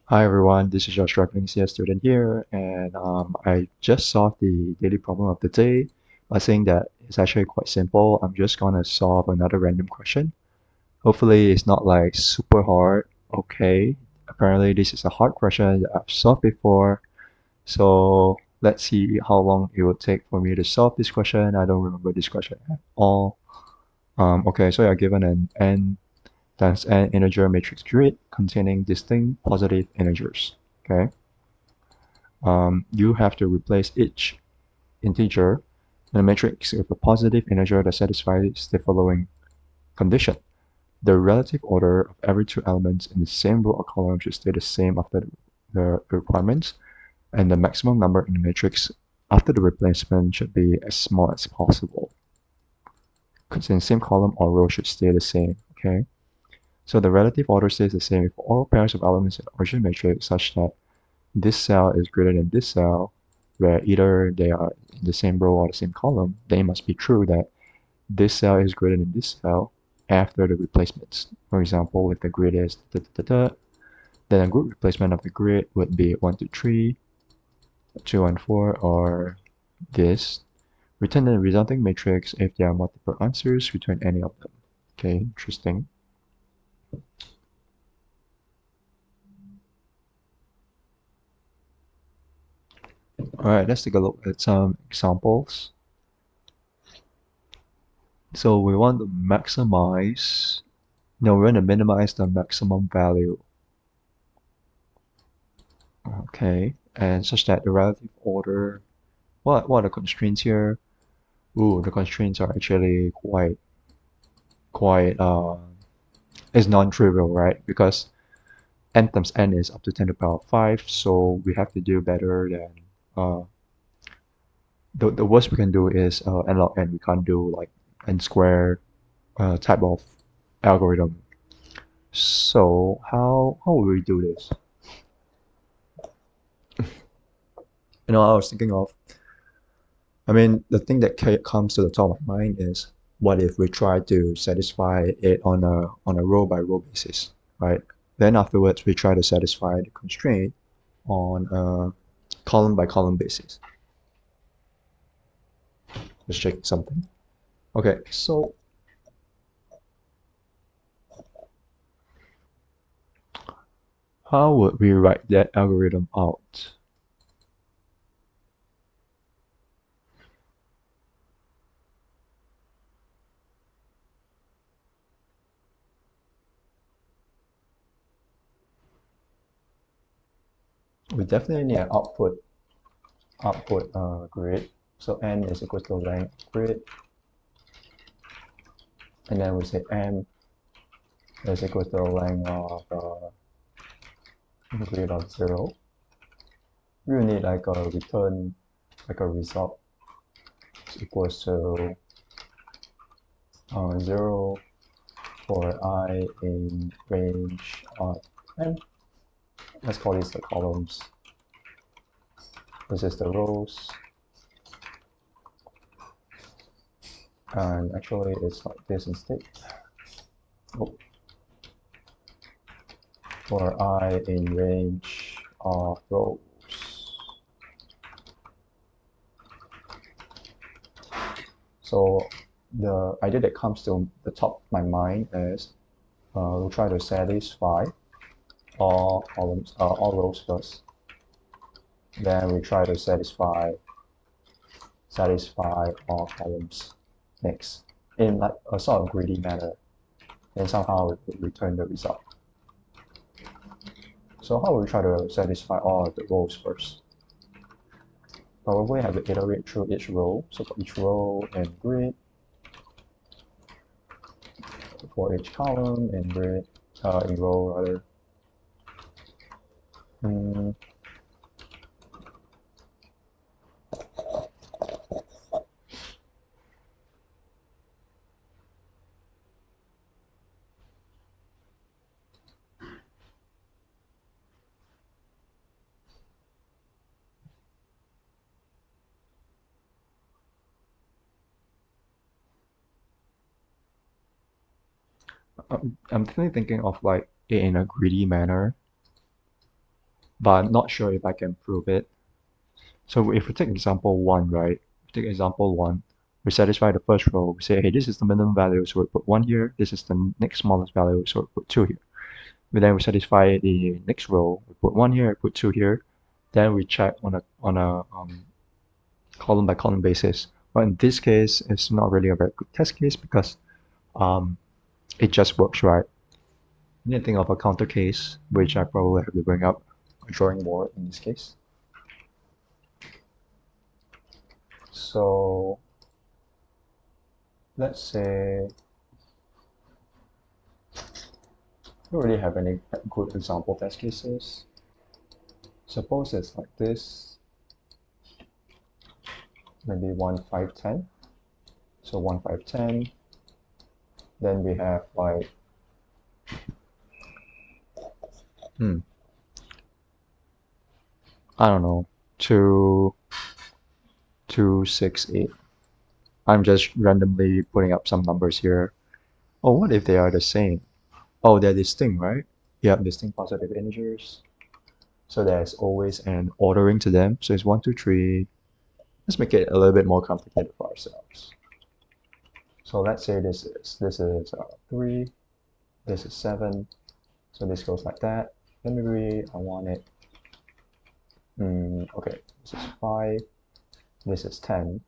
Hi everyone, this is your struggling CS student here, and I just solved the daily problem of the day by saying that it's actually quite simple. I'm just gonna solve another random question. Hopefully, it's not like super hard. Okay, apparently this is a hard question that I've solved before, so let's see how long it will take for me to solve this question. I don't remember this question at all. Okay, so you're given an n times an integer matrix grid containing distinct positive integers. Okay. You have to replace each integer in a matrix with a positive integer that satisfies the following condition. The relative order of every two elements in the same row or column should stay the same after the requirements, and the maximum number in the matrix after the replacement should be as small as possible. Because in the same column or row should stay the same. Okay. So the relative order stays the same if all pairs of elements in the origin matrix such that this cell is greater than this cell, where either they are in the same row or the same column, then it must be true that this cell is greater than this cell after the replacements. For example, if the grid is da, da, da, da, then a good replacement of the grid would be 1, 2, 3, 2, and 4, or this. Return the resulting matrix. If there are multiple answers, return any of them. Okay, interesting. Alright, let's take a look at some examples. So we want to maximize, no, we want to minimize the maximum value. Okay, and such that the relative order, what are the constraints here? Ooh, the constraints are actually quite is non-trivial, right? Because n times n is up to 10 to the power 5, so we have to do better than uh, the worst we can do is n log n. We can't do like n squared type of algorithm. So how will we do this? I was thinking of, I mean, the thing that comes to the top of mind is, what if we try to satisfy it on a row by row basis, right? Then afterwards we try to satisfy the constraint on a column by column basis. Let's check something. Okay, so how would we write that algorithm out? We definitely need an output grid. So n is equal to length grid, and then we say m is equal to length of grid of 0. We will need like a return, like a result is equals to 0 for I in range of n. Let's call these the columns. This is the rows. And actually it's like this instead. Oh. For I in range of rows. So the idea that comes to the top of my mind is we'll try to satisfy all columns, all rows first. Then we try to satisfy all columns next in like a sort of greedy manner, and somehow it will return the result. So how will we try to satisfy all of the rows first? Probably have to iterate through each row. So for each row and grid, for each column and grid, in row rather. I'm definitely thinking of like it in a greedy manner. but I'm not sure if I can prove it. So if we take example 1, right? Take example 1, we satisfy the first row. We say, hey, this is the minimum value, so we put 1 here. This is the next smallest value, so we put 2 here. But then we satisfy the next row. We put 1 here, put 2 here. Then we check on a column by column basis. But in this case, it's not really a very good test case because um, it just works, right? You need to think of a counter case, which I probably have to bring up a drawing board in this case. So let's say we don't really have any good example test cases. Suppose it's like this, maybe 1, 5, 10. So 1, 5, 10. Then we have like I don't know, 2, 2, 6, 8. I'm just randomly putting up some numbers here. Oh, what if they are the same? Oh, they're distinct, right? Yeah, distinct positive integers. So there's always an ordering to them. So it's 1, 2, 3. Let's make it a little bit more complicated for ourselves. So let's say this is 3, this is 7. So this goes like that. Then maybe I want it. Okay, this is 5. This is 10.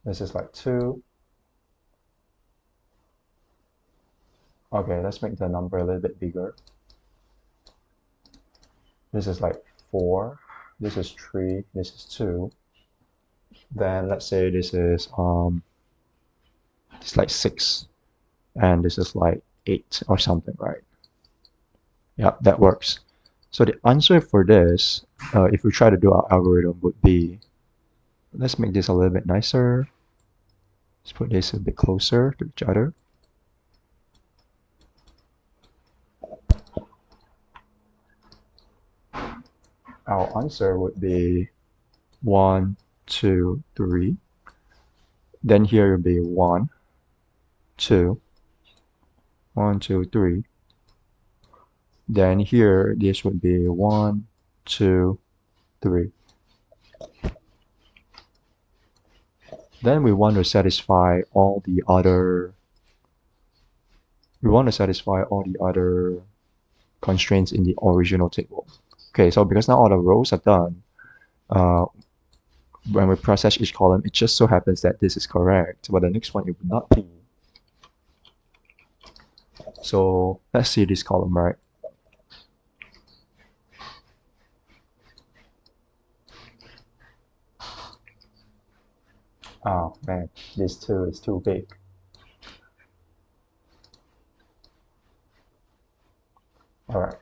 This is like 2. Okay, let's make the number a little bit bigger. This is like 4. This is 3. This is 2. Then let's say this is it's like 6, and this is like 8 or something, right? Yeah, that works. So the answer for this, if we try to do our algorithm, would be, let's make this a little bit nicer. Let's put this a bit closer to each other. Our answer would be 1, 2, 3. Then here would be 1, 2, 1, 2, 3. Then here, this would be 1, 2, 3. Then we want to satisfy all the other constraints in the original table. Okay, so because now all the rows are done, when we process each column, it just so happens that this is correct, but the next one it would not be. So let's see this column, right? Oh man, this 2 is too big. Alright.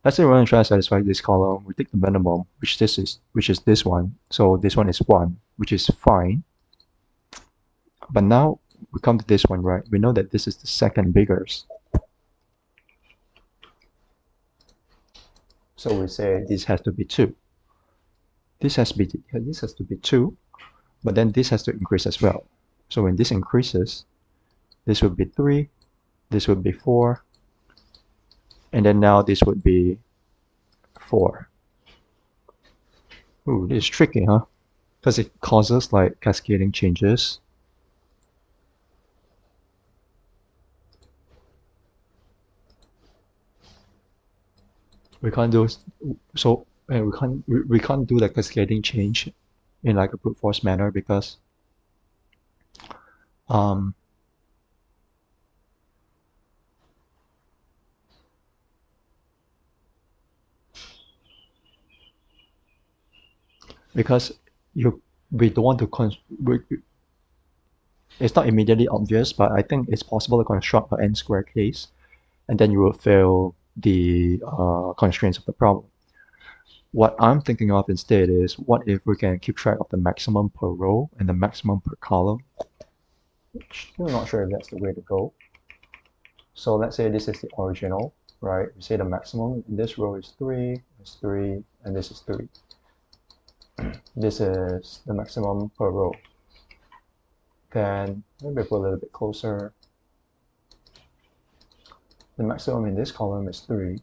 Let's say we want to try to satisfy this column. We take the minimum, which is this one. So this one is 1, which is fine. But now we come to this one, right? We know that this is the second biggest. So we say this has to be 2. This has to be 2, but then this has to increase as well. So when this increases, this would be 3, this would be 4, and then now this would be 4. Ooh, this is tricky, huh? Because it causes like cascading changes. We can't do so, and we can't do the cascading change in like a brute force manner because because we don't want to it's not immediately obvious, but I think it's possible to construct an n-square case, and then you will fail the constraints of the problem. What I'm thinking of instead is, what if we can keep track of the maximum per row and the maximum per column? Still not sure if that's the way to go. So let's say this is the original, right? We say the maximum in this row is 3, is 3, and this is 3. This is the maximum per row. Then maybe put a little bit closer. The maximum in this column is 3.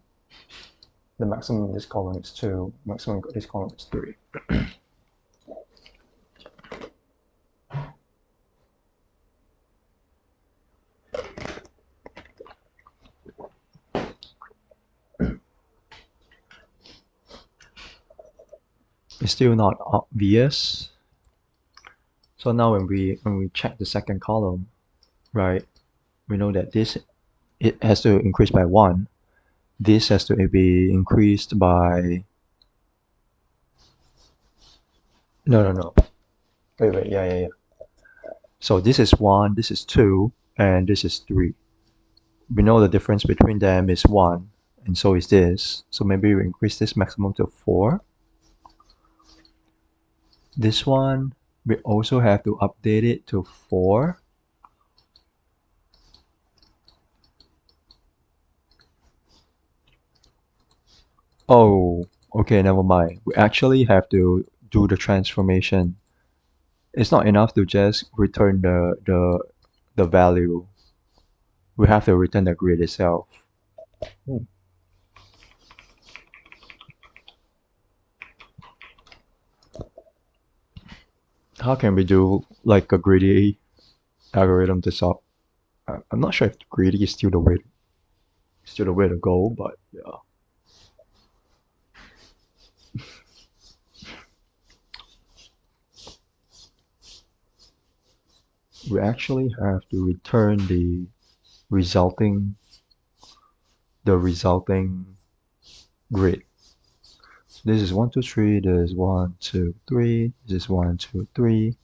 The maximum in this column is 2. Maximum in this column is 3. It's still not obvious. So now when we check the second column, right, we know that it has to increase by 1. This has to be increased by no. Wait, yeah. So this is 1, this is 2, and this is 3. We know the difference between them is 1, and so is this. So maybe we increase this maximum to 4. This one, we also have to update it to 4. Oh, okay, never mind. We actually have to do the transformation. It's not enough to just return the value. We have to return the grid itself. How can we do like a greedy algorithm to solve? I'm not sure if greedy is still the way to go, but yeah. We actually have to return resulting the resulting grid. So this is 1, 2, 3. This is 1, 2, 3. This is 1, 2, 3.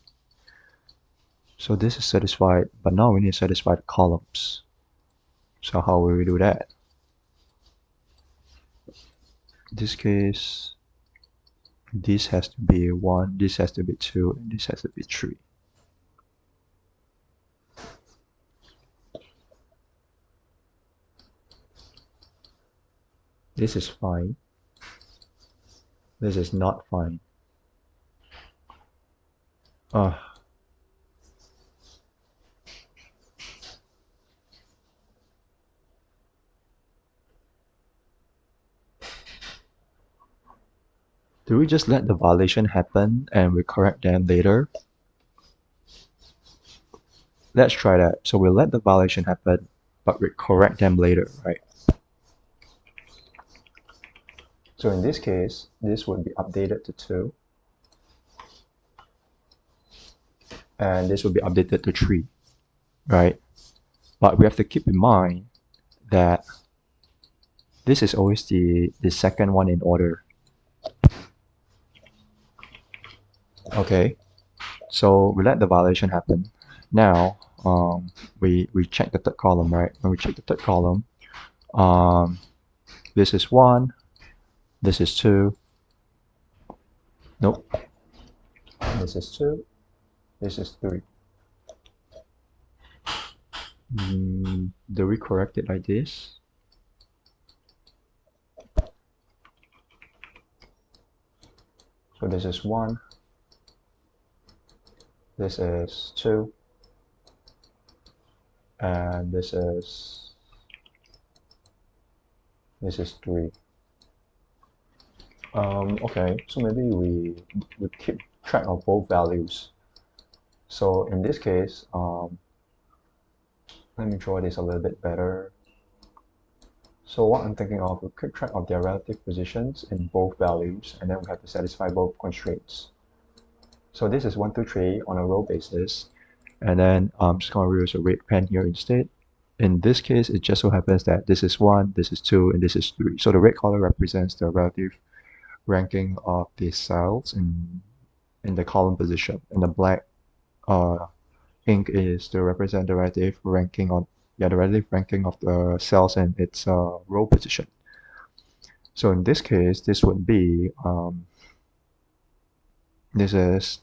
So this is satisfied, but now we need to satisfy the columns. So how will we do that? In this case, this has to be 1, this has to be 2, and this has to be 3. This is fine. This is not fine. Do we just let the violation happen and we correct them later? Let's try that. So we'll let the violation happen, but we correct them later, right? So in this case, this would be updated to 2. And this would be updated to 3, right? But we have to keep in mind that this is always the second one in order. Okay, so we let the violation happen. Now, we check the third column, right? When we check the third column, this is 1, this is 2. Nope. This is 2, this is 3. Do we correct it like this? So this is 1, this is 2, and this is 3. Okay, so maybe we keep track of both values. So in this case, let me draw this a little bit better. So what I'm thinking of, we keep track of their relative positions in both values, and then we have to satisfy both constraints. So this is 1, 2, 3 on a row basis, and then I'm just going to use a red pen here instead. In this case, it just so happens that this is 1, this is 2, and this is 3. So the red color represents the relative ranking of the cells in the column position, and the black ink is to represent the relative ranking of the cells and its row position. So in this case, this would be this is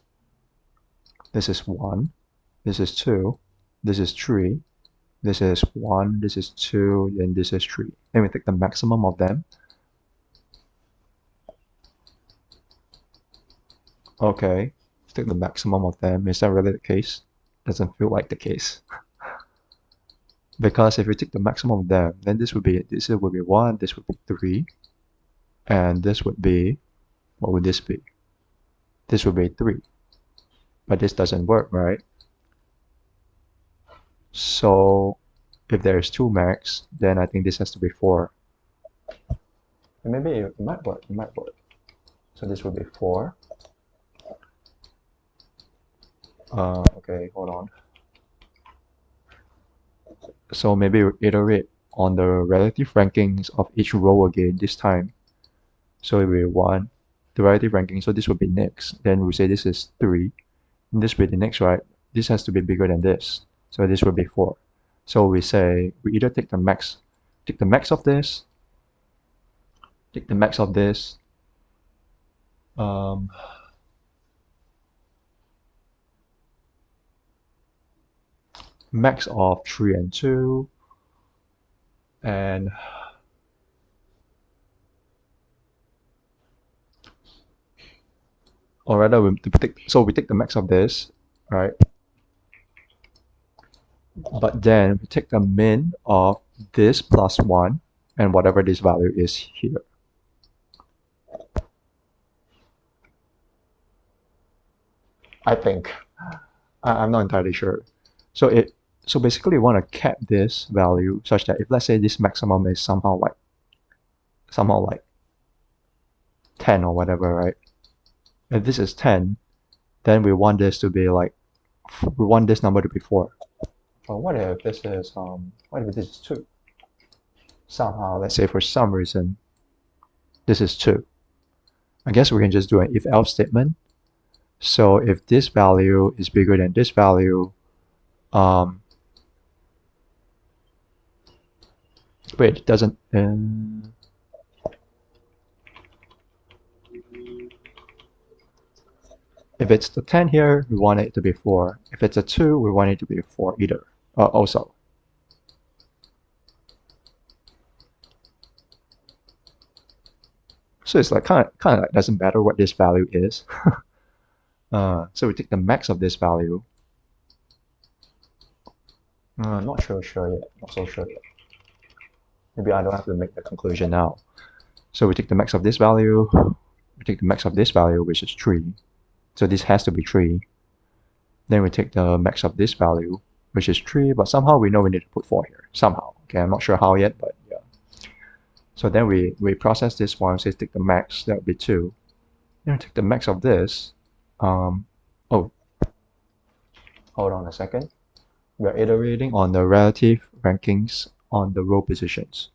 1, this is 2, this is 3, this is 1, this is 2, and this is 3. Then we take the maximum of them. Okay, take the maximum of them. Is that really the case? Doesn't feel like the case. Because if we take the maximum of them, then this would be 1, this would be 3, and this would be, what would this be? This would be 3. But this doesn't work, right? So if there's 2 max, then I think this has to be 4. And maybe it might work, it might work. So this would be 4. Okay, hold on. So maybe we iterate on the relative rankings of each row again this time. So it will be 1, the relative ranking, so this will be next. Then we say this is 3, and this will be the next, right? This has to be bigger than this, so this will be 4. So we say we either take the max of this, max of 3 and 2, and or rather we take the max of this, right? But then we take the min of this plus 1 and whatever this value is here. I think. I'm not entirely sure. So basically we want to cap this value such that if let's say this maximum is somehow like 10 or whatever, right? If this is 10, then we want this to be like, we want this number to be 4. But what if this is 2? Somehow, let's say for some reason, this is 2. I guess we can just do an if-else statement. So if this value is bigger than this value, wait, it doesn't. If it's the 10 here, we want it to be 4. If it's a 2, we want it to be 4 either. Also. So it's like kind of like doesn't matter what this value is. So we take the max of this value. Not so sure yet. Maybe I don't have to make the conclusion now. So we take the max of this value. We take the max of this value, which is 3. So this has to be 3. Then we take the max of this value, which is 3, but somehow we know we need to put 4 here. Somehow. Okay, I'm not sure how yet, but yeah. So then we process this one, so take the max, that would be 2. Then we take the max of this. Oh, hold on a second. We're iterating on the relative rankings on the row positions.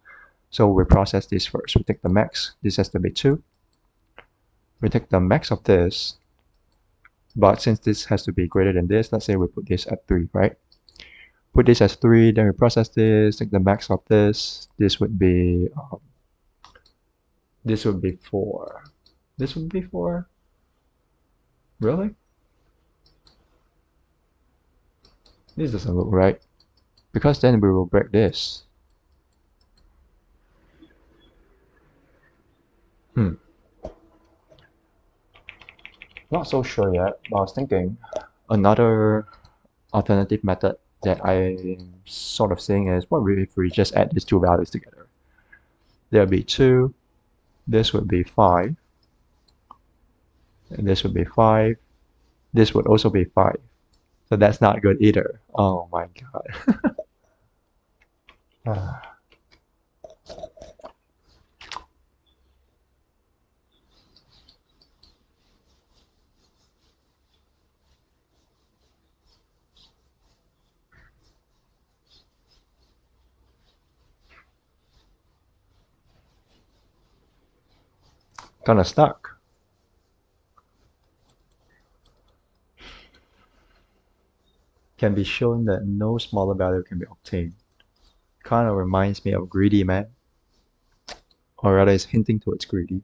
So we process this first. We take the max, this has to be 2. We take the max of this, but since this has to be greater than this, let's say we put this at 3, right? Put this as 3, then we process this, take the max of this. This would be 4. This would be 4. Really? This doesn't look right, because then we will break this. Not so sure yet, but I was thinking another alternative method that I'm sort of seeing is, what if we just add these two values together? There will be 2, this would be 5, and this would be 5, this would also be 5. So that's not good either. Oh my god. Kinda stuck. Can be shown that no smaller value can be obtained. Kind of reminds me of greedy man, or rather is hinting towards greedy.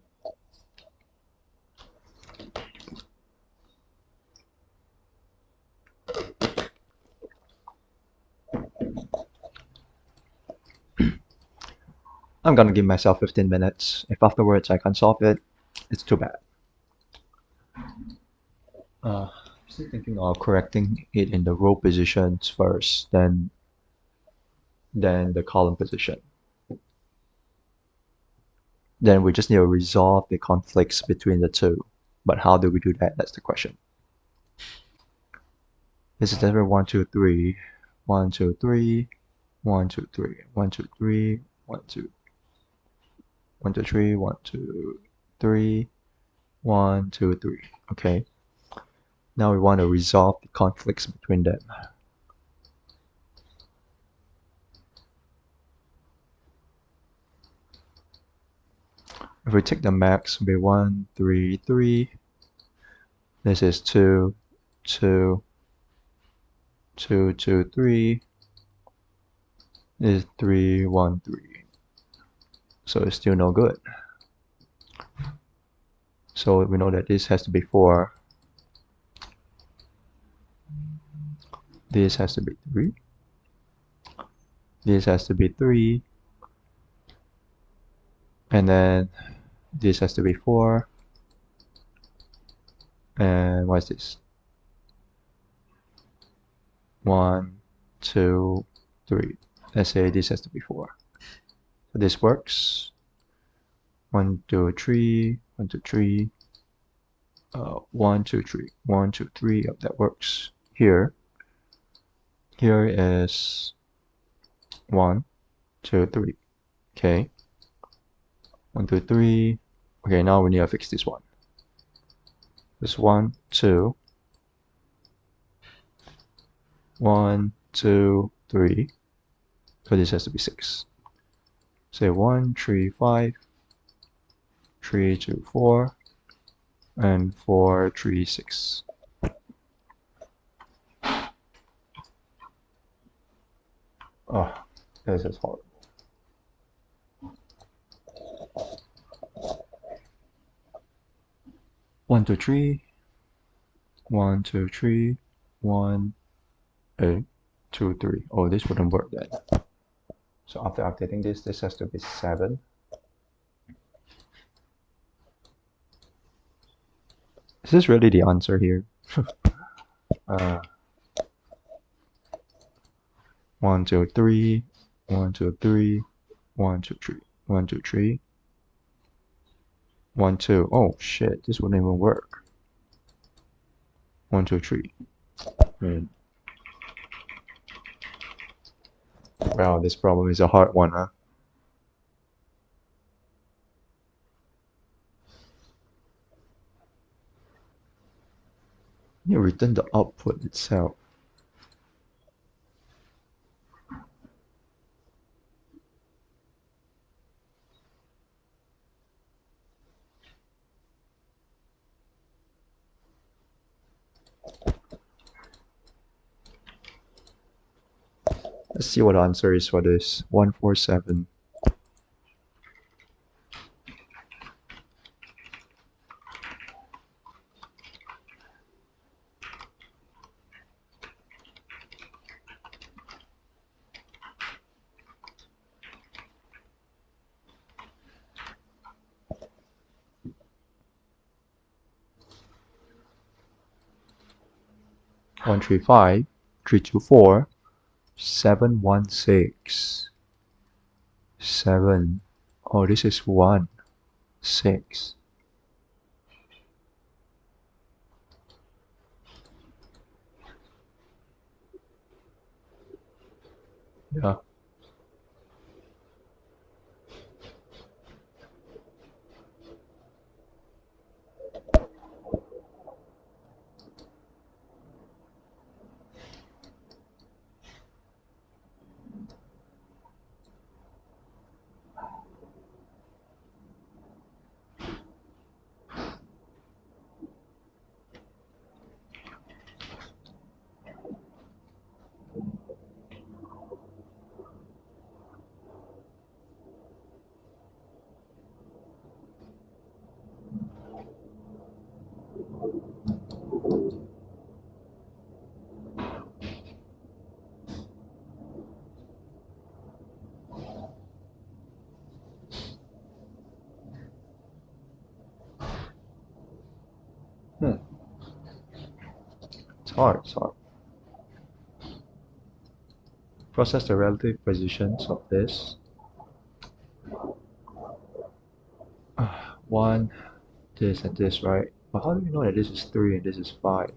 I'm gonna give myself 15 minutes. If afterwards I can't solve it, it's too bad. Still thinking of correcting it in the row positions first, then then the column position. Then we just need to resolve the conflicts between the two. But how do we do that? That's the question. This is ever 1, 2, 3, 1, 2, 3, 1, 2, 3, 1, 2, 3, 1, 2, 1, 2, 3, 1, 2, 3, 1, 2, 3. Okay. Now we want to resolve the conflicts between them. If we take the max, it'll be 1, 3, 3. This is 2, 2, 2, 2, 3. This is 3, 1, 3. So it's still no good. So we know that this has to be 4. This has to be 3. This has to be 3. And then this has to be 4. And what's this? 1, 2, 3. Let's say this has to be 4. So this works. 1, 2, 3, 1, 2, 3. 1, 2, 3, 1, 2, 3. Oh, that works. Here is 1, 2, 3. Okay. 1, 2, 3. Okay, now we need to fix this one. This 1, 2. 1, 2, 3. So this has to be 6. Say 1, 3, 5, 3, 2, 4, and 4, 3, 6. Oh, this is horrible. 1, 2, 3. 1, 2, 3. 1, 8, 2, 3. Oh, this wouldn't work then. So after updating this has to be 7. Is this really the answer here? 1, 2, 3, 1, 2, 3, 1, 2, 3, 1, 2, 3, 1, 2. Oh shit, this wouldn't even work. 1, 2, 3. Wow, this problem is a hard one, huh? You return the output itself. Let's see what the answer is for this. 147. One, 3, 5, 3, 2, 4, 7, 1, 6, 7. Oh, this is 1, 6. Yeah. It's hard, it's hard. Process the relative positions of this. One, this, and this, right? But how do we know that this is 3 and this is 5?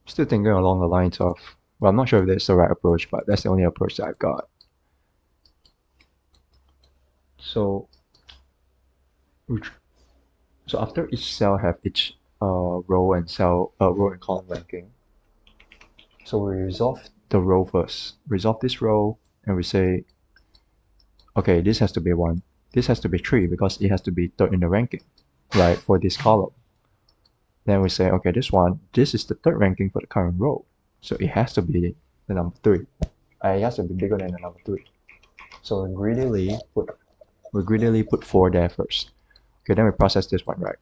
Still thinking along the lines of, well, I'm not sure if that's the right approach, but that's the only approach that I've got. So, so after each cell have each row and column ranking, so we resolve the row first. Resolve this row, and we say, okay, this has to be 1. This has to be 3 because it has to be third in the ranking, right, for this column. Then we say, okay, this is the third ranking for the current row. So it has to be the number 3. It has to be bigger than the number 3. So we greedily put 4 there first. Okay, then we process this one, right?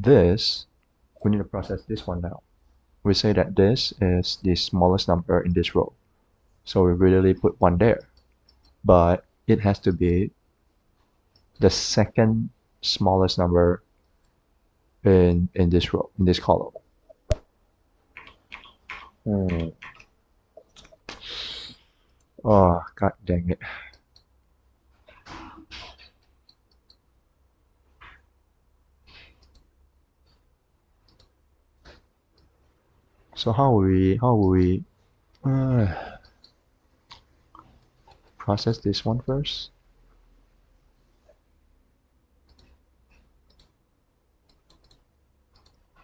We need to process this one now. We say that this is the smallest number in this row. So we greedily put 1 there. But it has to be the second smallest number in this row, in this column. Oh, god dang it. So how will we process this one first?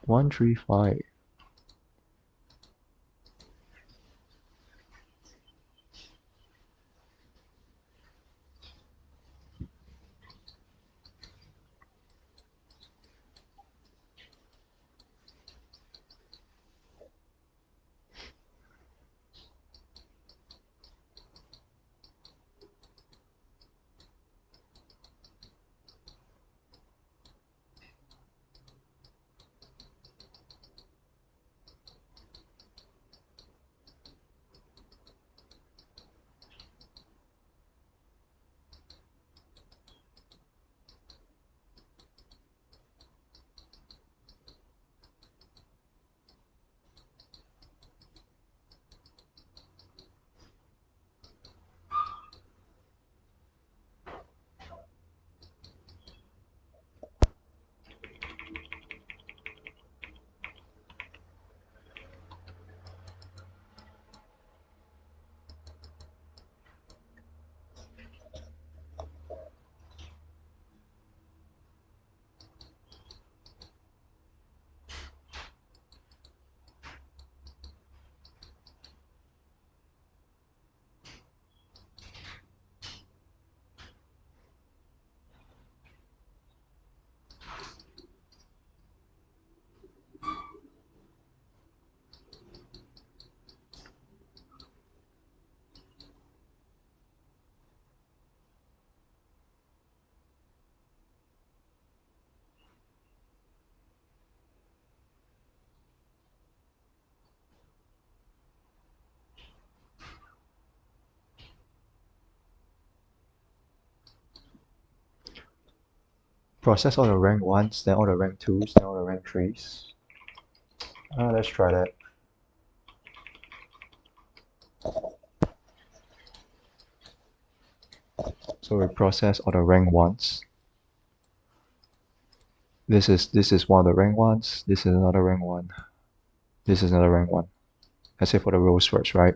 135. Process all the rank 1s, then all the rank 2s, then all the rank 3s. Let's try that. So we process all the rank ones. This is one of the rank ones. This is another rank one. This is another rank one. Let's say for the rows first, right?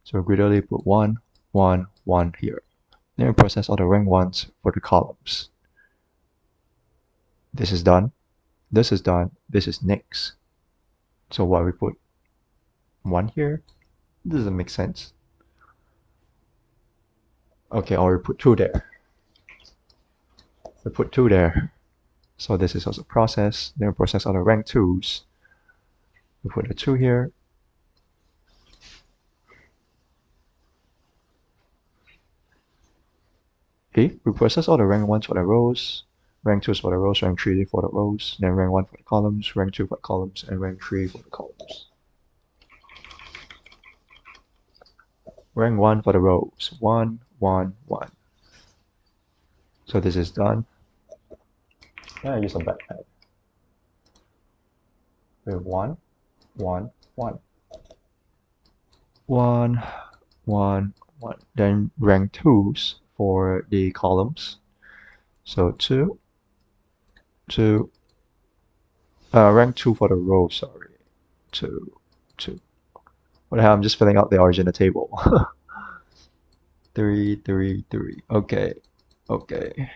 So we greedily put 1, 1, 1 here. Then we process all the rank ones for the columns. This is done. This is done. This is next. So why we put 1 here? This doesn't make sense. Okay, or we put 2 there. We put 2 there. So this is also process. Then we process all the rank 2s. We put a 2 here. Okay, we process all the rank 1s for the rows, rank 2s for the rows, rank 3 for the rows, then rank 1 for the columns, rank 2 for the columns, and rank 3 for the columns. Rank 1 for the rows, 1, 1, 1. So this is done. Yeah, I use a backpack. We have 1, 1, 1. 1, 1, 1. Then rank 2s for the columns. So 2, 2. Rank 2 for the row, sorry. 2, 2. What the hell, I'm just filling out the origin of the table. 3, 3, 3. Okay. Okay.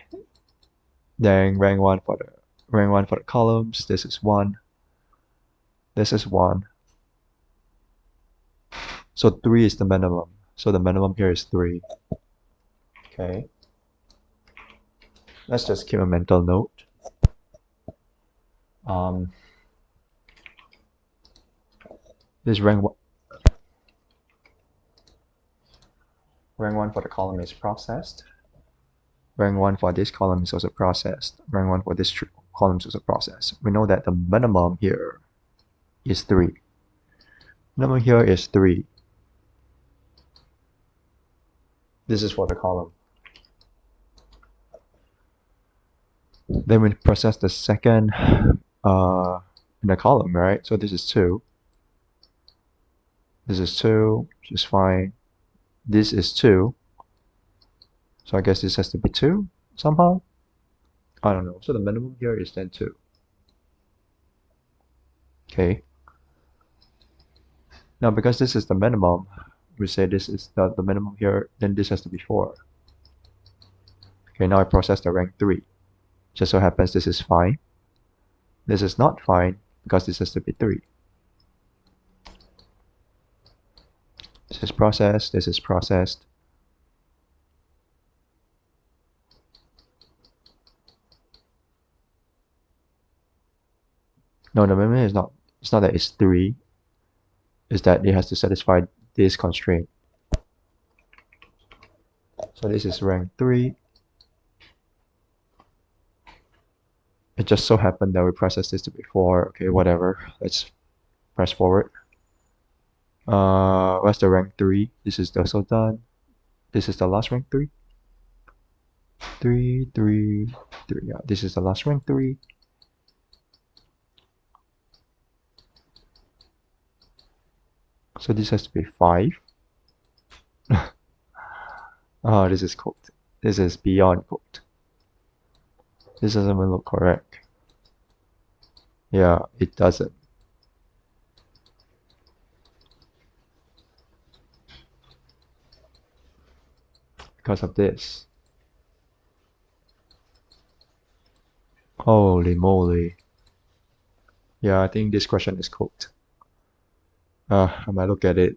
Then rank 1 for the columns. This is 1. This is 1. So 3 is the minimum. So the minimum here is 3. Okay. Let's just keep a mental note. This rank 1 for the column is processed. Rank 1 for this column is also processed. Rank 1 for this column is also processed. We know that the minimum here is 3. Minimum here is 3. This is for the column. Then we process the second in the column, right? So this is 2. This is 2, which is fine. This is 2. So I guess this has to be 2 somehow. I don't know. So the minimum here is then 2. Okay. Now because this is the minimum, we say this is the minimum here, then this has to be 4. Okay, now I process the rank 3. Just so happens this is fine. This is not fine because this has to be 3. This is processed, this is processed. No, the minimum is not, it's not that it's 3, it's that it has to satisfy this constraint. So this is rank 3. It just so happened that we processed this to be 4. Okay, whatever. Let's press forward. What's the rank 3? This is also done. This is the last rank 3. 3, 3, 3. Yeah, this is the last rank 3. So this has to be 5. Oh, this is cooked. This is beyond cooked. This doesn't even look correct. Yeah, it doesn't. Because of this. Holy moly. Yeah, I think this question is cooked. I might look at it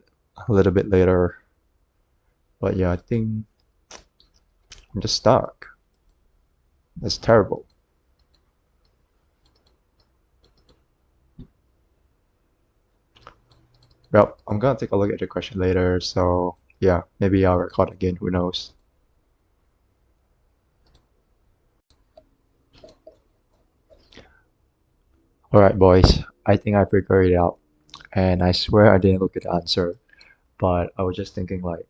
a little bit later. But yeah, I think I'm just stuck. That's terrible. Well, I'm gonna take a look at the question later, so yeah, maybe I'll record again, who knows. Alright boys, I think I figured it out. And I swear I didn't look at the answer. But I was just thinking like,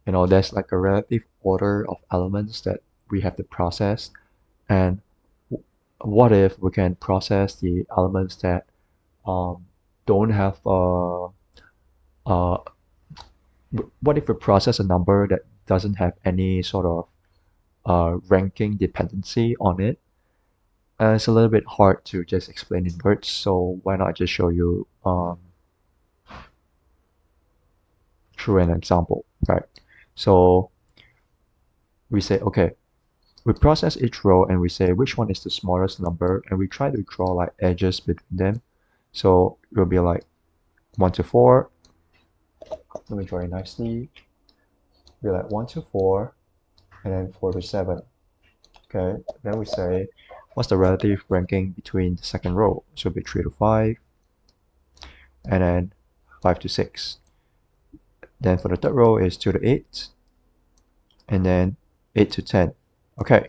there's like a relative order of elements that we have to process. And what if we can process the elements that don't have what if we process a number that doesn't have any sort of ranking dependency on it. It's a little bit hard to just explain in words, so why not just show you through an example, right? So we say, okay, we process each row and we say which one is the smallest number, and we try to draw like edges between them. So it will be like 1 to 4. Let me draw it nicely. Be like 1 to 4, and then 4 to 7. Okay, then we say what's the relative ranking between the second row? So it'll be 3 to 5, and then 5 to 6. Then for the third row is 2 to 8, and then 8 to 10. Okay,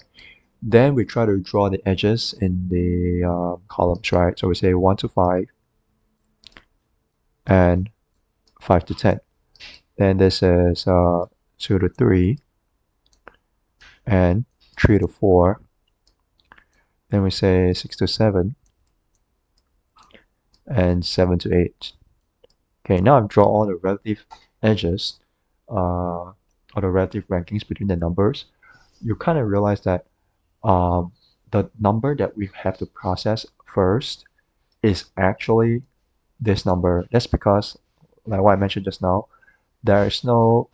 then we try to draw the edges in the columns, right? So we say 1 to 5 and 5 to 10. Then this is 2 to 3 and 3 to 4. Then we say 6 to 7 and 7 to 8. Okay, now I've drawn all the relative edges, or the relative rankings between the numbers. You kind of realize that the number that we have to process first is actually this number. That's because, like what I mentioned just now, there is no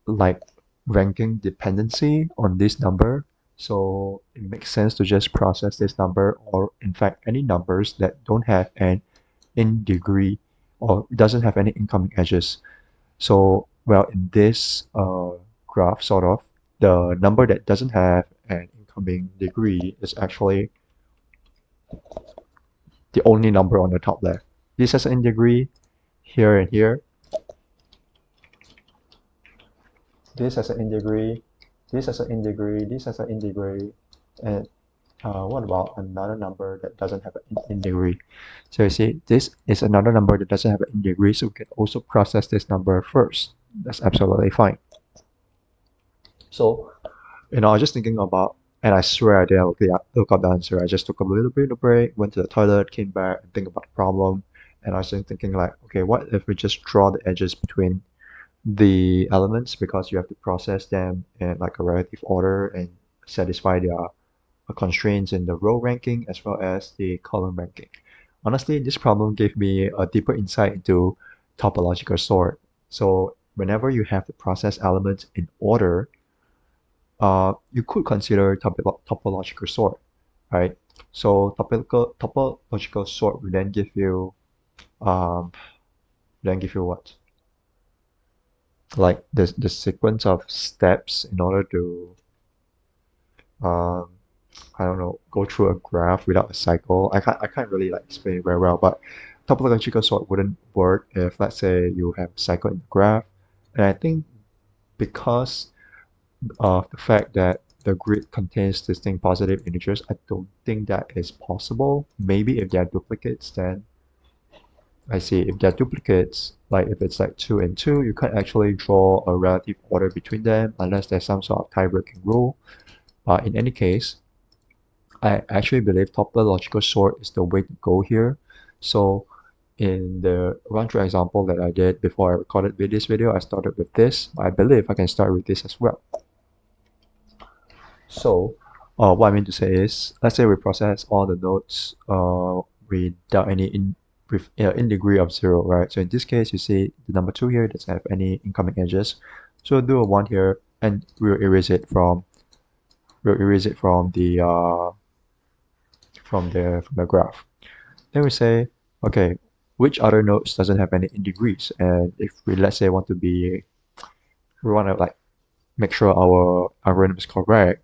like ranking dependency on this number. So it makes sense to just process this number, or in fact any numbers that don't have an in degree or doesn't have any incoming edges. So well, in this graph, sort of, the number that doesn't have an incoming degree is actually the only number on the top left. This has an in degree here and here. This has an in degree. This has an in degree. This has an in degree. And what about another number that doesn't have an in degree? So you see, this is another number that doesn't have an in degree, so we can also process this number first. That's absolutely fine. So, I was just thinking about, and I swear I didn't look up the answer. I just took a little bit of a break, went to the toilet, came back, and think about the problem. And I was just thinking like, okay, what if we just draw the edges between the elements, because you have to process them in like a relative order and satisfy their constraints in the row ranking as well as the column ranking. Honestly, this problem gave me a deeper insight into topological sort. So whenever you have to process elements in order, you could consider topological sort, right? So topological sort will um, then give you what? Like the sequence of steps in order to um, I don't know, go through a graph without a cycle. I can't really like explain it very well, but topological sort wouldn't work if, let's say, you have a cycle in the graph. And I think because of the fact that the grid contains distinct positive integers, I don't think that is possible. Maybe if they are duplicates, then I see. If they're duplicates, like if it's like 2 and 2, you can't actually draw a relative order between them unless there's some sort of tie-breaking rule. But in any case, I actually believe topological sort is the way to go here. So in the run-through example that I did before I recorded this video, I started with this. I believe I can start with this as well. So what I mean to say is, let's say we process all the nodes without any in degree of 0, right? So in this case, you see the number 2 here doesn't have any incoming edges. So we'll do a 1 here, and we'll erase it from the graph. Then we say, okay, which other nodes doesn't have any in degrees? And if we, let's say, we want to like make sure our algorithm is correct,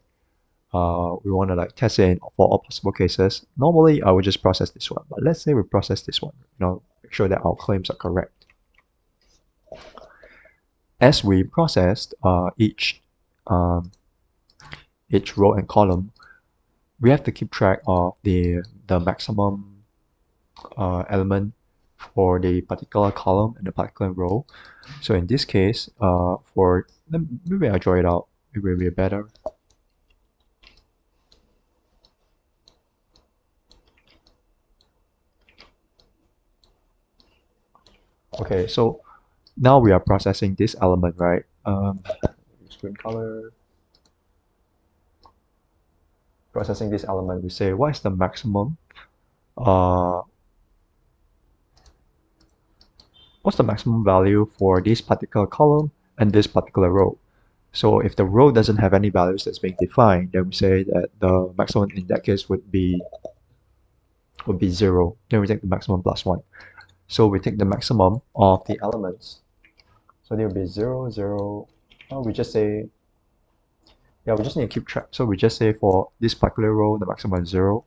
we want to like test it for all possible cases. Normally, I would just process this one, but let's say we process this one, make sure that our claims are correct. As we processed each row and column, we have to keep track of the maximum element for the particular column and the particular row. So in this case, maybe I draw it out. It will be better. Okay, so now we are processing this element, right? Screen color. processing this element, we say what is the maximum uh, what's the maximum value for this particular column and this particular row. So if the row doesn't have any values that's being defined, then we say that the maximum in that case would be 0. Then we take the maximum plus 1. So we take the maximum of the elements. So there will be 0, 0. Oh, we just say, yeah, we just need to keep track. So we just say for this particular row, the maximum is 0.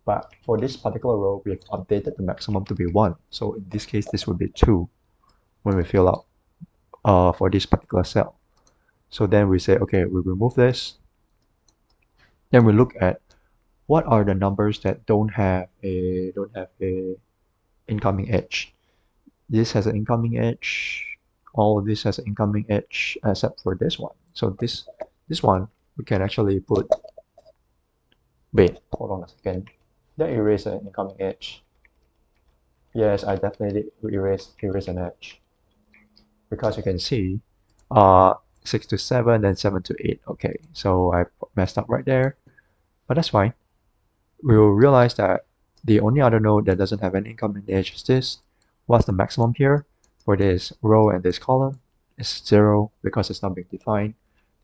But for this particular row, we have updated the maximum to be 1. So in this case, this would be 2 when we fill out for this particular cell. So then we say, okay, we remove this. Then we look at what are the numbers that don't have a incoming edge. This has an incoming edge. All of this has an incoming edge except for this one. So this one we can actually put. Wait, hold on a second. Did I erase an incoming edge? Yes, I definitely erase an edge because you can see 6 to 7, then 7 to 8. Okay, so I messed up right there, but that's fine. We will realize that the only other node that doesn't have any incoming edge is this. What's the maximum here for this row and this column? It's 0 because it's not being defined.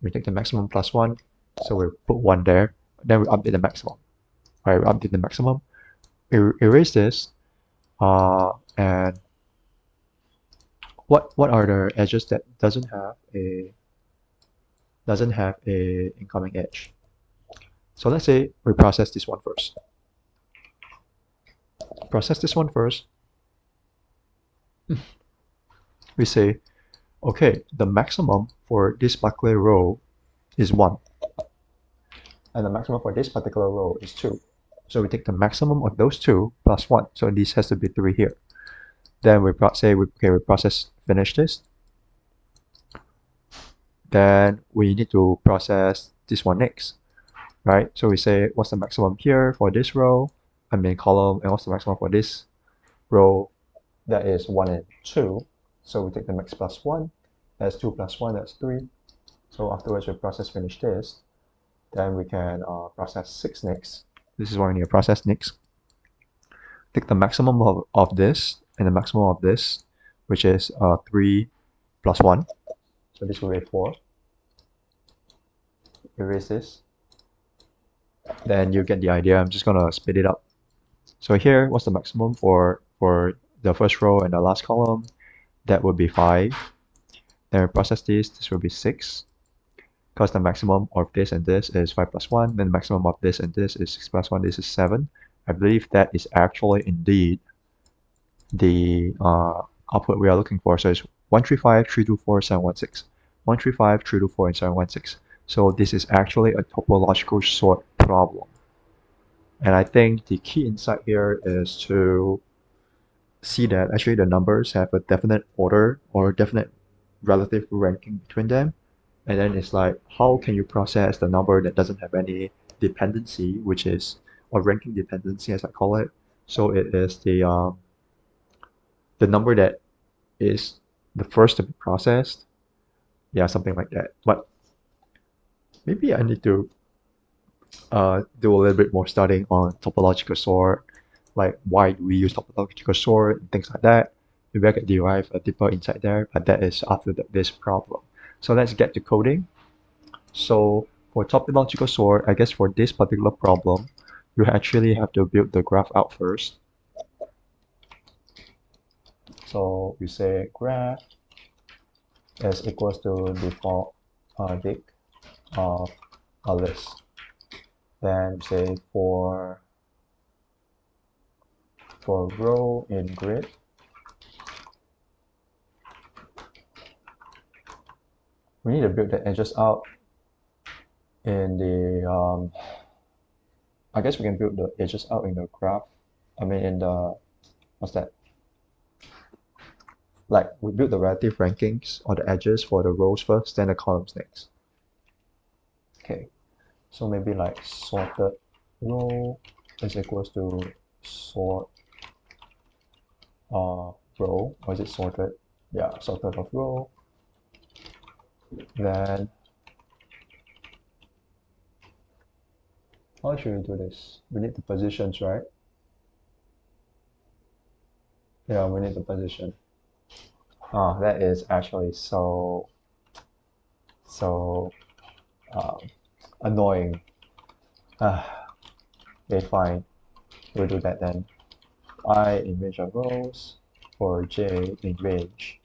We take the maximum plus 1, so we put 1 there. Then we update the maximum. All right, we update the maximum. Erase this, and what are the edges that doesn't have a incoming edge? So let's say we process this one first. Process this one first. We say, okay, the maximum for this particular row is 1. And the maximum for this particular row is 2. So we take the maximum of those two plus 1. So this has to be 3 here. Then we say, okay, we process, finish this. Then we need to process this one next, right? So we say, what's the maximum here for this row, column, and what's the maximum for this row? That is 1 and 2. So we take the max plus 1. That's 2 plus 1, that's 3. So afterwards we process finish this. Then we can process 6 next. This is what we need to process next. Take the maximum of this and the maximum of this, which is 3 plus 1. So this will be 4. Erase this. Then you get the idea. I'm just gonna speed it up. So here, what's the maximum for the first row and the last column? That would be 5. Then we process this will be 6. Because the maximum of this and this is 5 plus 1. Then the maximum of this and this is 6 plus 1. This is 7. I believe that is actually indeed the output we are looking for. So it's 135, 324, 716. 135, 324, and 716. So this is actually a topological sort problem. And I think the key insight here is to see that actually the numbers have a definite order or definite relative ranking between them. And then it's like, how can you process the number that doesn't have any dependency, which is, or ranking dependency as I call it. So it is the number that is the first to be processed. Yeah, something like that. But maybe I need to do a little bit more studying on topological sort, like why do we use topological sort and things like that. Maybe I could derive a deeper insight there, but that is after this problem. So let's get to coding. So for topological sort, I guess for this particular problem, you actually have to build the graph out first. So we say graph is equals to default dict of a list. Then say for row in grid, we need to build the edges out in the I guess we can build the edges out in the graph. I mean in the, what's that? Like we build the relative rankings or the edges for the rows first, then the columns next. Okay, so maybe like sorted row is equals to sort row, or is it sorted? Yeah, sorted of row. Then How should we do this? We need the positions, right? Yeah, we need the position. That is actually so annoying. Okay, fine. We'll do that then. I in range of rows, for j in range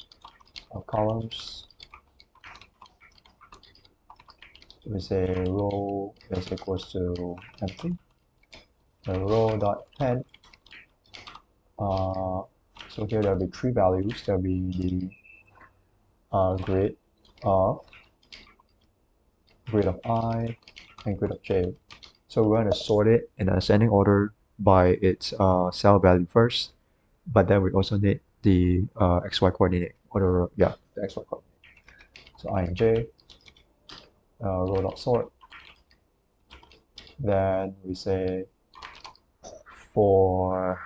of columns. We say row is equals to empty. The row dot pen. So here there'll be three values. There'll be the grid of I and grid of j. So we're going to sort it in ascending order by its cell value first, but then we also need the xy coordinate, or yeah, the xy coordinate. So I and j, row dot sort. Then we say for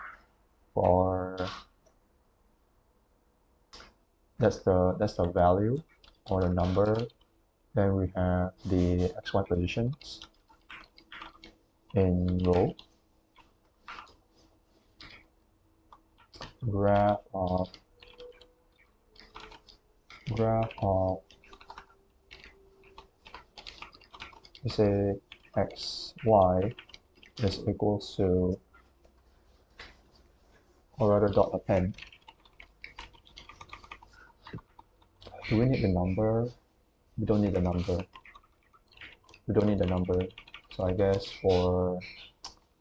that's the value or the number. Then we have the xy positions in row, graph of we say xy is equals to, or rather dot append. Do we need the number? We don't need the number. We don't need the number. So I guess for,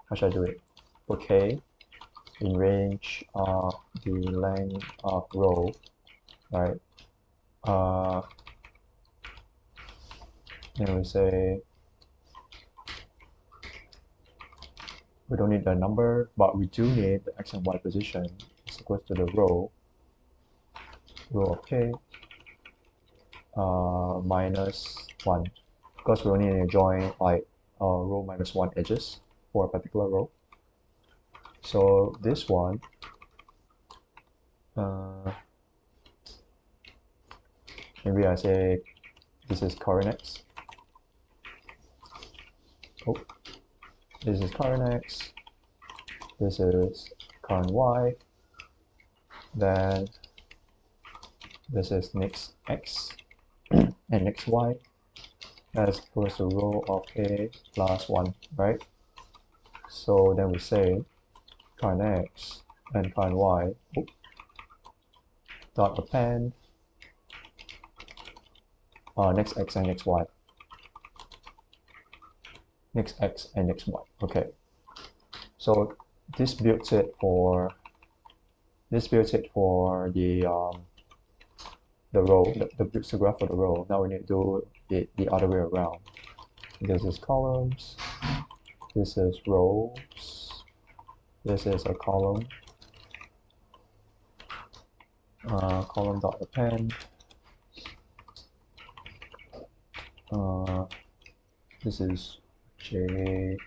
how should I do it? For k, in range of the length of row, right? And we say we don't need the number, but we do need the x and y position is equal to the row of k minus 1, because we only need to join like row minus 1 edges for a particular row. So this one, maybe I say this is current x. Oh, this is current x. This is current y. Then this is next x and next y. As equals to row of a plus 1, right? So then we say current x and current y dot append next x and next y. Next x and next y. Okay. So this builds it for the row, the builds the graph for the row. Now we need to do it the other way around. This is columns, this is rows, this is a column, column dot append, this is j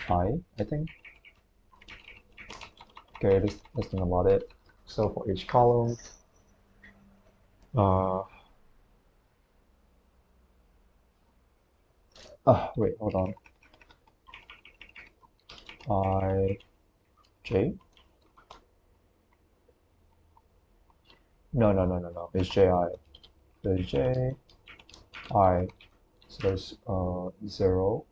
I think. Okay, let's think about it. So for each column, wait, hold on. J? No. It's ji. There's j, I. So there's 0.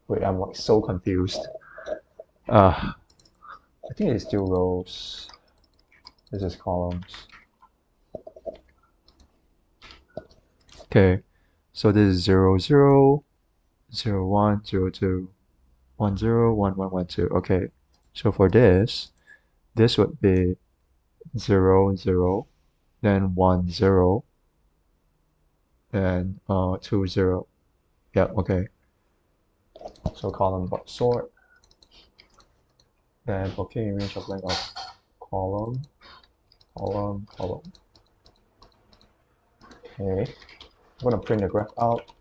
Wait, I'm like so confused. I think it's still rows. This is columns. Okay, so this is 0, 0, 0, 1, 0, 2, 1, 0, 1, 1, 1, 2. Okay, so for this would be 0, 0, then 1, 0, and 2, 0. Yeah, okay. So column dot sort. Then okay, range of length of column. Okay, I'm gonna print the graph out,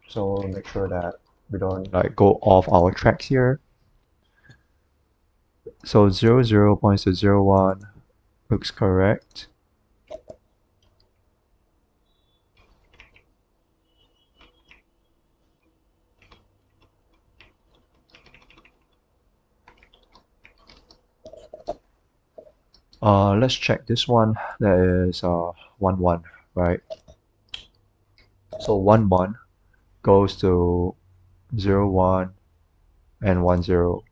so make sure that we don't like go off our tracks here. So 0, 0 points to 0, 1 looks correct. Let's check this one. That is 1 1, right? So 1 1 goes to 0 1 and 1 0.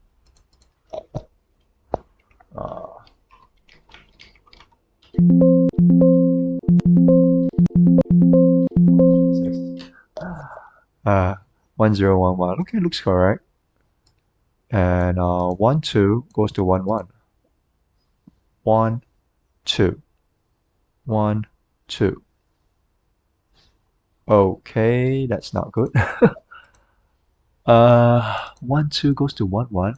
Uh, 1 0 1 1. Okay, looks correct. And 1 2 goes to 1 1. 1 2 1 2. Okay, that's not good. 1 2 goes to 1 1.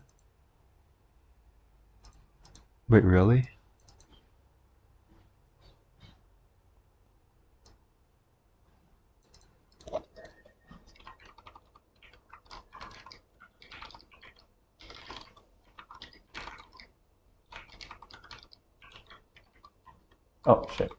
Wait, really? Oh shit.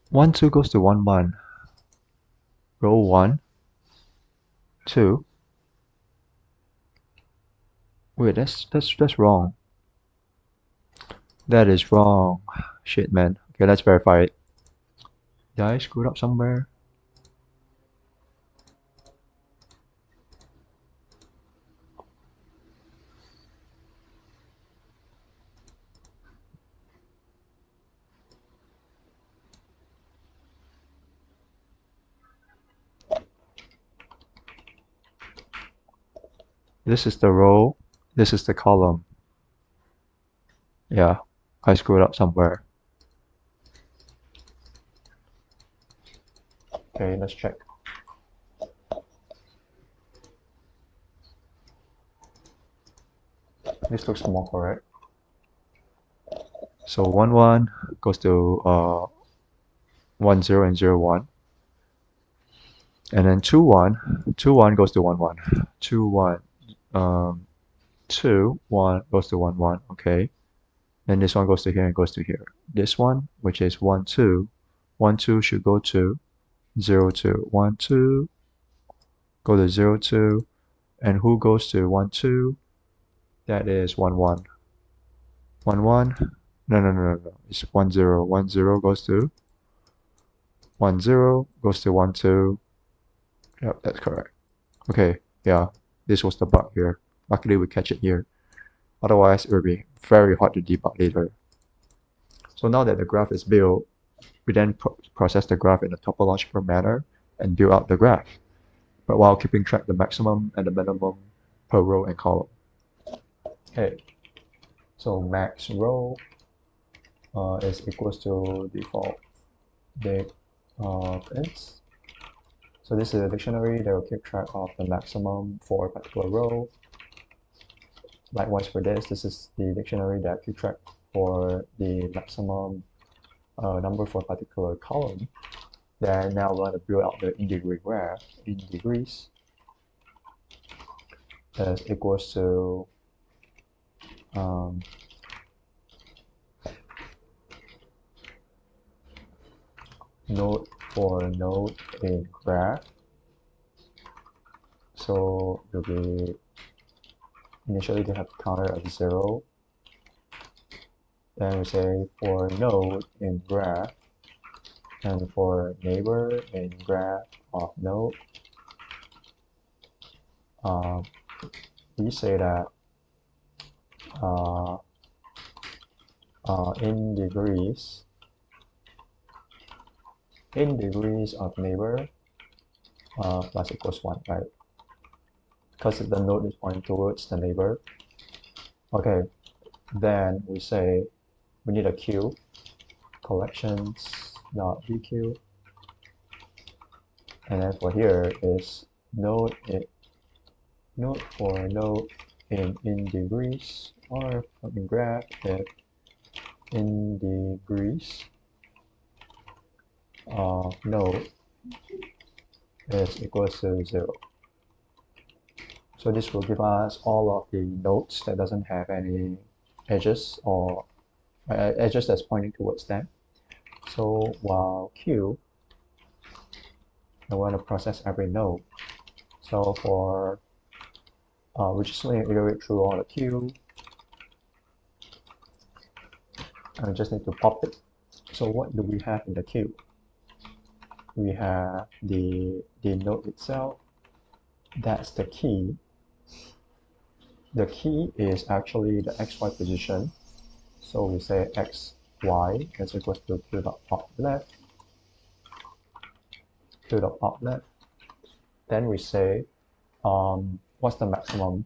One two goes to 1 1. Row 1 2. Wait, that's wrong. That is wrong. Shit, man. Okay, let's verify it. Did I screw it up somewhere? This is the row. This is the column. Yeah, I screwed up somewhere. Okay, let's check. This looks more correct. So 1 1 goes to 1 0 and 0 1. And then 2 1, 2 1 goes to 1 1. 2 1, 2 1 goes to 1 1. Okay. Then this one goes to here and goes to here. This one, which is 1 2, 1 2 should go to 0 2. 1 2 go to 0 2. And who goes to 1 2? That is 1 1. 1 1. No, no, no, no, no. It's 1 0. 1 0 goes to 1 0, goes to 1 2. Yep, that's correct. Okay, yeah, this was the bug here. Luckily, we catch it here. Otherwise, it would be very hard to debug later. So now that the graph is built, we then process the graph in a topological manner and build out the graph, but while keeping track the maximum and the minimum per row and column. Okay, so max row is equals to default date of ins. So this is a dictionary that will keep track of the maximum for a particular row. Likewise for this is the dictionary that keeps track for the maximum number for a particular column. Then now we're going to build out the in-degree graph. In degrees is equals to node for node in graph. So you'll be initially to have counter of 0. Then we say for node in graph, and for neighbor in graph of node, we say that in degrees of neighbor plus equals 1, right? Because the node is pointing towards the neighbor. Okay, then we say we need a queue, collections.bq, and then for here is node for node in degrees, or in graph if in degrees of node is equals to 0. So this will give us all of the nodes that doesn't have any edges or edges that's pointing towards them. So while q I want to process every node. So for we just need to iterate through all the queue. And we just need to pop it. So what do we have in the queue? We have the node itself. That's the key. The key is actually the XY position. So we say XY is equals to q.pop left, q.pop left. Then we say what's the maximum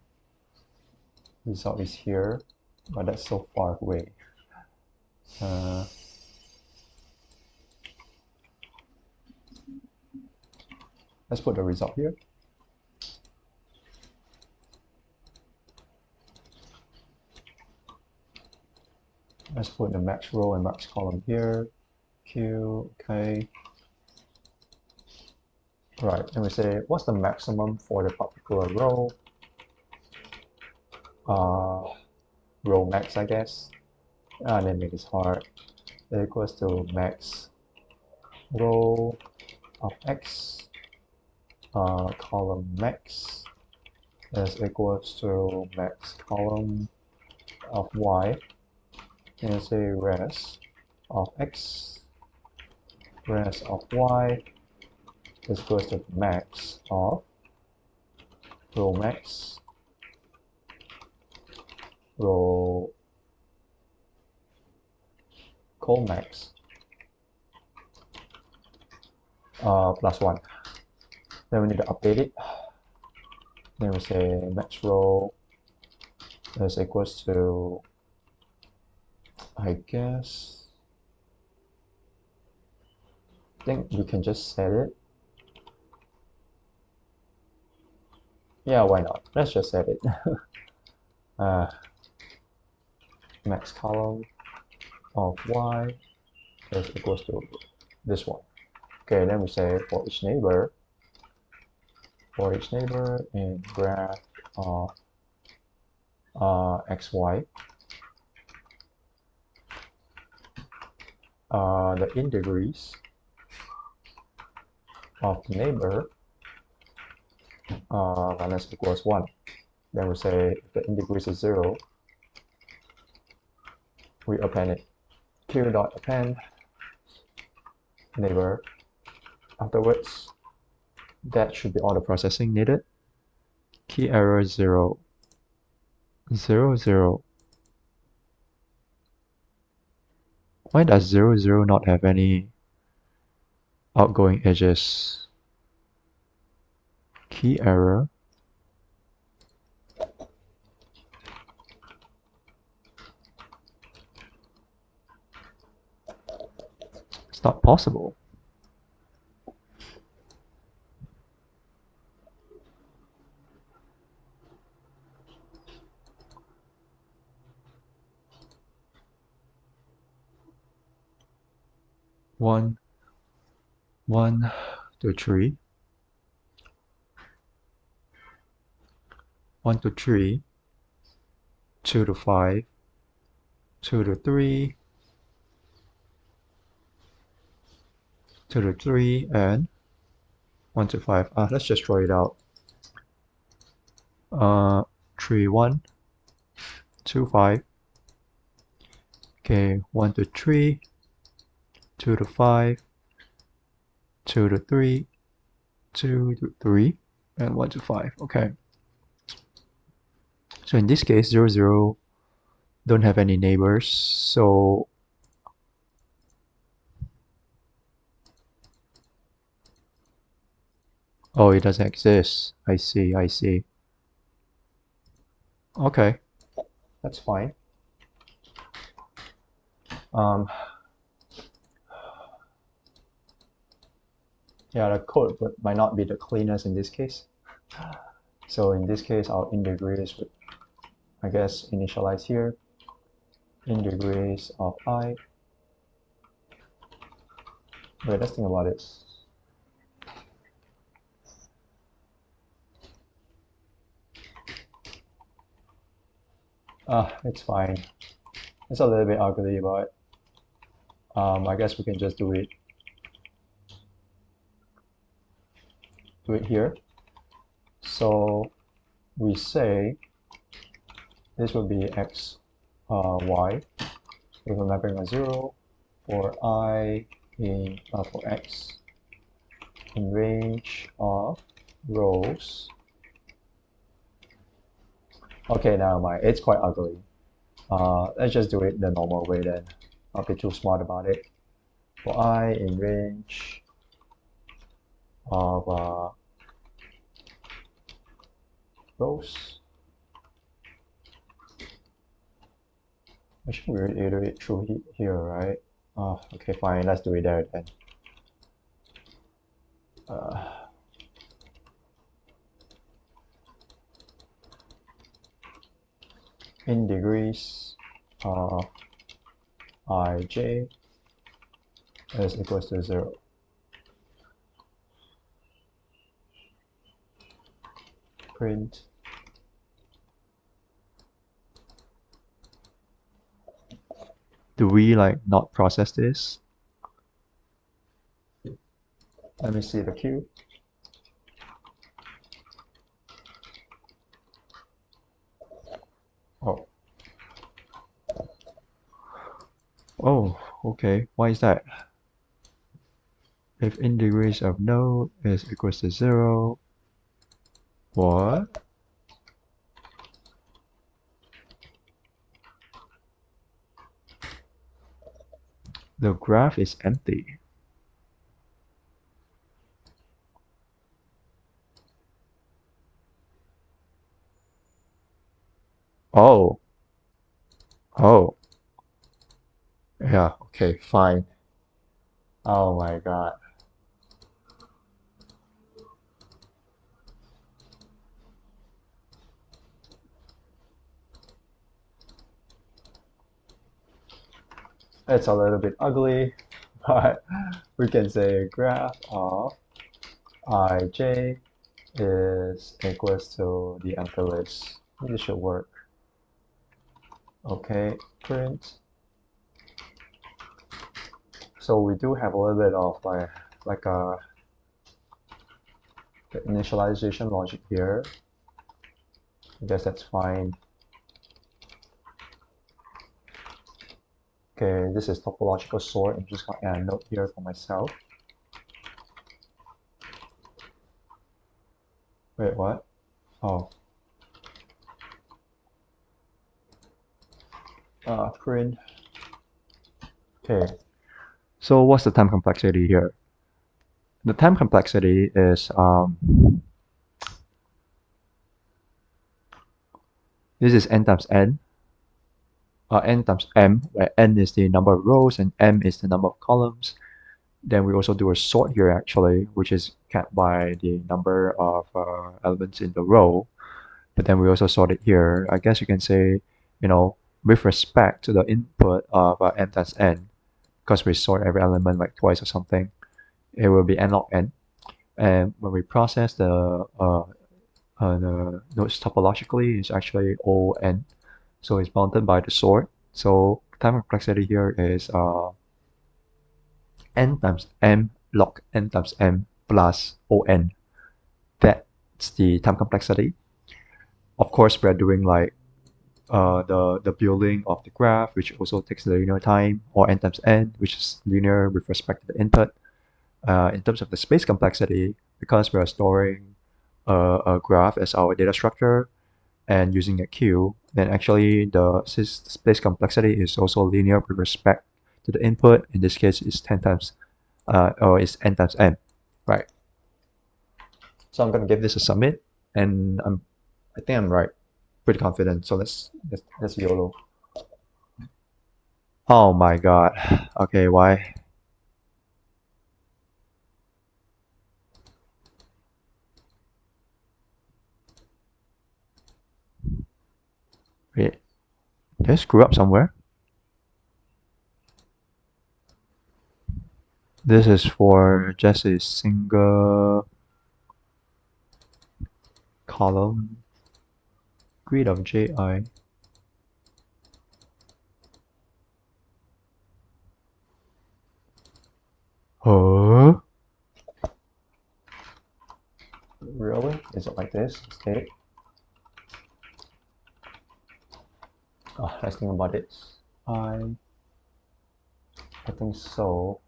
result is here, but that's so far away. Let's put the result here. Let's put the max row and max column here. Q, okay. Right, and we say, what's the maximum for the particular row? Row max, I guess. Then make this hard. That equals to max row of X, column max is equals to max column of Y. And say res of X, res of Y is equals to max of row max, row col max plus 1. Then we need to update it. Then we say max row is equals to, I guess, I think we can just set it. Yeah, why not? Let's just set it. Max column of Y is equals to this one. Okay, then we say for each neighbor in graph of XY, the in degrees of the neighbor minus equals 1. Then we say if the in degrees is 0, we append it. Q.append neighbor. Afterwards, that should be all the processing needed. Key error 0, 0, 0. Why does 0, 0 not have any outgoing edges? Key error. It's not possible. One, 2, 3. 1 to 3, 2 to 5, 2 to 3, 2 to 3, and 1 to 5. Let's just draw it out. 3, 1, 2, 5. Okay, 1 to 3, 2 to 5, 2 to 3, 2 to 3, and 1 to 5. Okay. So in this case, 0, 0 don't have any neighbors, so oh, it doesn't exist. I see, I see. Okay, that's fine. Yeah, the code might not be the cleanest in this case. So in this case, our in degrees would, I guess, initialize here. In degrees of I. Wait, let's think about this. It's fine. It's a little bit ugly, but I guess we can just do it. do it here. So we say this would be x, y, with a mapping of 0 for I in for x in range of rows. Okay, now it's quite ugly. Let's just do it the normal way then. Not be too smart about it. For I in range of rows. Actually, we iterate through here, right? Oh, okay, fine. Let's do it there then. In degrees of ij is equals to 0. Print do we like not process this? Let me see the queue. Oh. Oh, okay. Why is that? If in degrees of node is equals to 0, what? The graph is empty. Oh. Oh. Yeah, okay, fine. Oh my god. It's a little bit ugly, but we can say graph of ij is equals to the empty list. This should work. Okay, print. So we do have a little bit of like a the initialization logic here. I guess that's fine. Okay, this is topological sort. I'm just gonna add a note here for myself. Wait, what? Oh. Print. Okay. So what's the time complexity here? The time complexity is this is n times n, n times m, where n is the number of rows and m is the number of columns. Then we also do a sort here actually, which is kept by the number of elements in the row. But then we also sort it here. I guess you can say, with respect to the input of m times n, because we sort every element like twice or something, it will be n log n. And when we process the nodes topologically, it's actually O n. So it's bounded by the sort. So time complexity here is n times m log n times m plus O n. That's the time complexity. Of course, we're doing like the building of the graph, which also takes the linear time, or n times n, which is linear with respect to the input. In terms of the space complexity, because we are storing a graph as our data structure and using a queue, then actually the space complexity is also linear with respect to the input. In this case, it's 10 times, or it's n times n, right? So I'm gonna give this a submit, and I think I'm right, pretty confident. So let's YOLO. Oh my god. Okay, why? Wait, did I screw up somewhere? This is for just a single column. Grid of ji. Huh? it like this instead. Oh, let's think about it. I think so.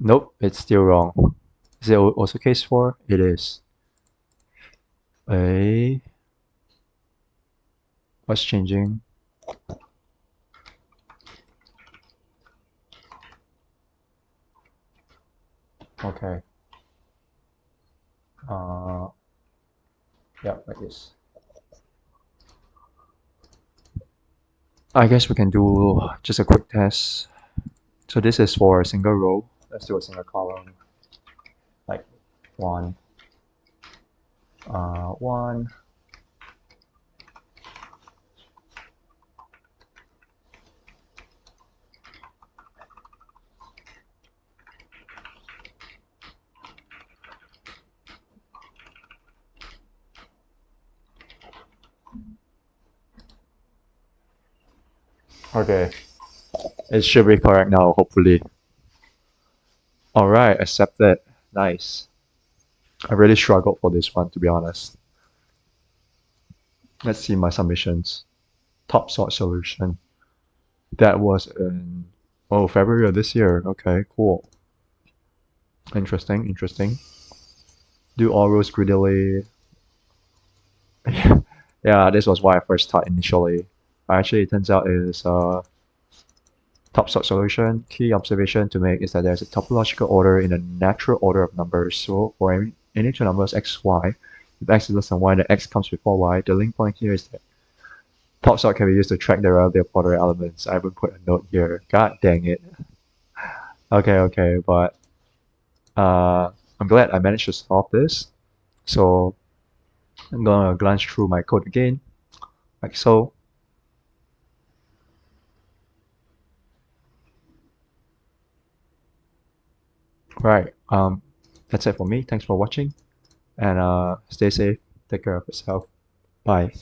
Nope, it's still wrong. Is it also case 4? It is. What's changing? Okay. Yeah, like this. I guess we can do just a quick test. So this is for a single row. Let's do a single column. Like 1, 1. Okay, it should be correct now, hopefully. Alright, accepted. Nice. I really struggled for this one, to be honest. Let's see my submissions. Top sort solution. That was in February of this year. Okay, cool. Interesting, interesting. Do all rows greedily. Yeah, this was why I first thought initially. Actually, it turns out is top sort solution. Key observation to make is that there's a topological order in a natural order of numbers. So for any two numbers x, y, if x is less than y, then x comes before y. The link point here is that top sort can be used to track the relative order elements. I haven't put a note here. God dang it. Okay, but I'm glad I managed to solve this. So I'm gonna glance through my code again, like so. Right. That's it for me. Thanks for watching, and stay safe. Take care of yourself. Bye.